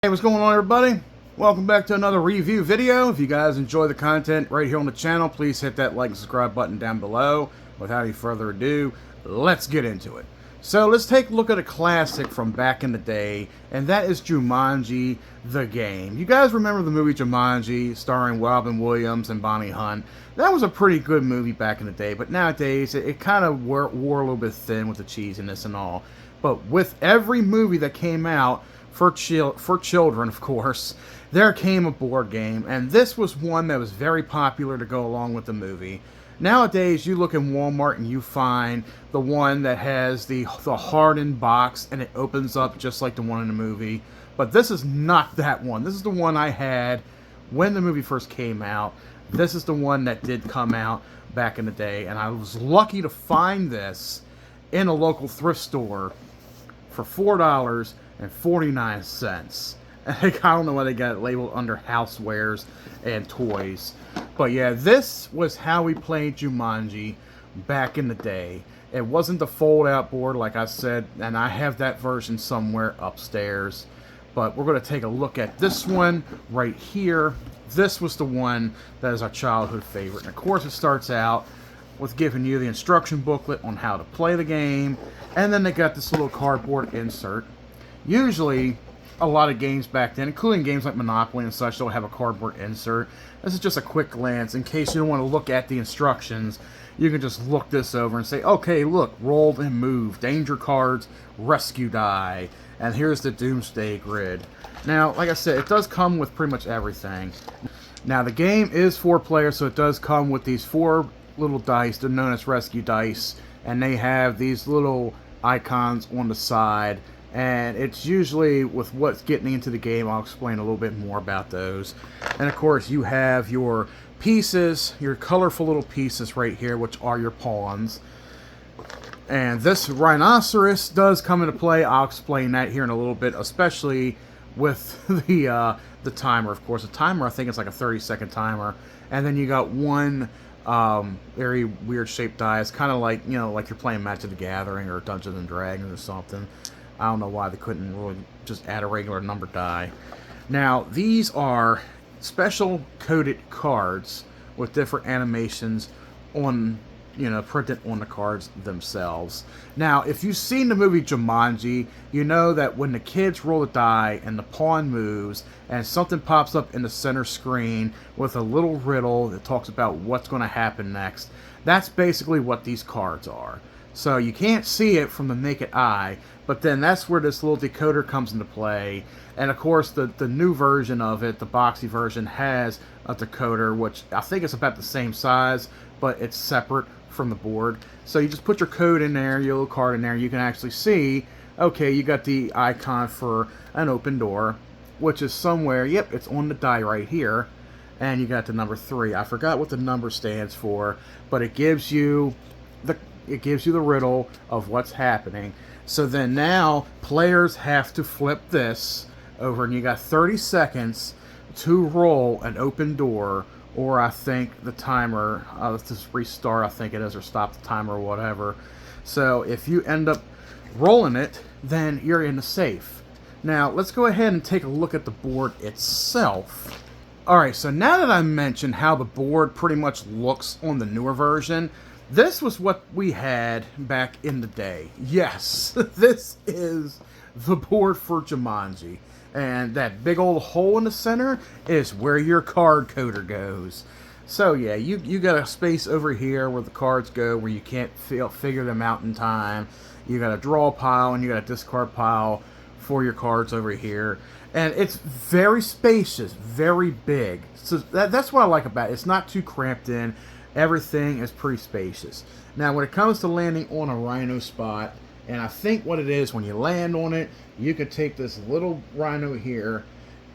Hey, what's going on, everybody? Welcome back to another review video. If you guys enjoy the content right here on the channel, please hit that like and subscribe button down below. Without any further ado, let's get into it. So let's take a look at a classic from back in the day, and that is Jumanji, the game. You guys remember the movie Jumanji, starring Robin Williams and Bonnie Hunt? That was a pretty good movie back in the day, but nowadays it kind of wore a little bit thin with the cheesiness and all. But with every movie that came out, for children, of course, there came a board game, and this was one that was very popular to go along with the movie. Nowadays, you look in Walmart and you find the one that has the hardened box, and it opens up just like the one in the movie. But this is not that one. This is the one I had when the movie first came out. This is the one that did come out back in the day, and I was lucky to find this in a local thrift store for $4.49. I don't know why they got it labeled under housewares and toys. But yeah, this was how we played Jumanji back in the day. It wasn't the fold-out board, like I said, and I have that version somewhere upstairs. But we're going to take a look at this one right here. This was the one that is our childhood favorite. And of course, it starts out with giving you the instruction booklet on how to play the game. And then they got this little cardboard insert. Usually, a lot of games back then, including games like Monopoly and such, don't have a cardboard insert. This is just a quick glance. In case you don't want to look at the instructions, you can just look this over and say, okay, look, roll and move, danger cards, rescue die, and here's the doomsday grid. Now, like I said, it does come with pretty much everything. Now, the game is 4 players, so it does come with these 4 little dice. They're known as rescue dice, and they have these little icons on the side. And it's usually with what's getting into the game. I'll explain a little bit more about those. And of course, you have your pieces, your colorful little pieces right here, which are your pawns. And this rhinoceros does come into play. I'll explain that here in a little bit, especially with the timer. Of course, the timer, I think it's like a 30-second timer. And then you got one very weird shaped die. It's kind of like, you know, like you're playing Magic the Gathering or Dungeons and Dragons or something. I don't know why they couldn't really just add a regular number die. Now, these are special coded cards with different animations on, you know, printed on the cards themselves. Now, if you've seen the movie Jumanji, you know that when the kids roll a die and the pawn moves and something pops up in the center screen with a little riddle that talks about what's going to happen next, that's basically what these cards are. So you can't see it from the naked eye, but then that's where this little decoder comes into play. And of course, the new version of it, the boxy version, has a decoder, which I think is about the same size, but it's separate from the board. So you just put your code in there, your little card in there, you can actually see, okay, you got the icon for an open door, which is somewhere, yep, it's on the die right here. And you got the number 3. I forgot what the number stands for, but it gives you the riddle of what's happening. So then now players have to flip this over, and you got 30 seconds to roll an open door, or I think the timer, let's just restart, I think it is, or stop the timer or whatever. So if you end up rolling it, then you're in the safe. Now let's go ahead and take a look at the board itself. Alright, so now that I mentioned how the board pretty much looks on the newer version, this was what we had back in the day. Yes, this is the board for Jumanji. And that big old hole in the center is where your card coder goes. So yeah, you got a space over here where the cards go, where you can't figure them out in time. You got a draw pile and you got a discard pile for your cards over here. And it's very spacious, very big. So that's what I like about it. It's not too cramped in. Everything is pretty spacious. Now, when it comes to landing on a rhino spot, and I think what it is, when you land on it, you can take this little rhino here,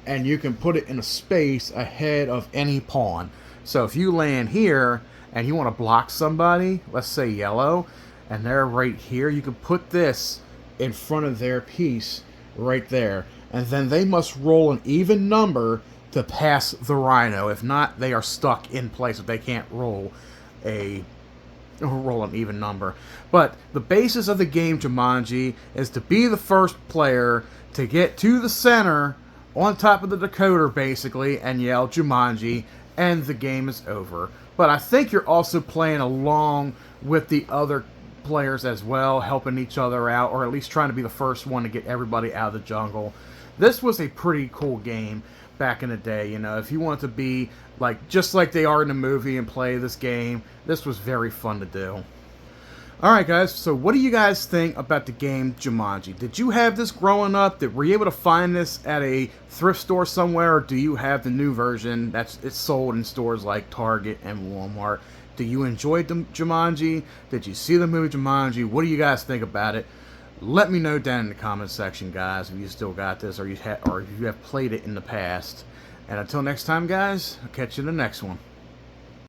and you can put it in a space ahead of any pawn. So if you land here, and you want to block somebody, let's say yellow, and they're right here, you can put this in front of their piece right there. And then they must roll an even number to pass the rhino. If not, they are stuck in place if they can't roll an even number. But the basis of the game Jumanji is to be the first player to get to the center on top of the decoder basically and yell Jumanji, and the game is over. But I think you're also playing along with the other players as well, helping each other out, or at least trying to be the first one to get everybody out of the jungle. This was a pretty cool game back in the day. You know, if you want to be like just like they are in the movie and play this game, this was very fun to do. Alright guys, so what do you guys think about the game Jumanji? Did you have this growing up? Were you able to find this at a thrift store somewhere, or do you have the new version it's sold in stores like Target and Walmart? Do you enjoy Jumanji? Did you see the movie Jumanji? What do you guys think about it? Let me know down in the comment section, guys, if you still got this, or if you have played it in the past. And until next time, guys, I'll catch you in the next one.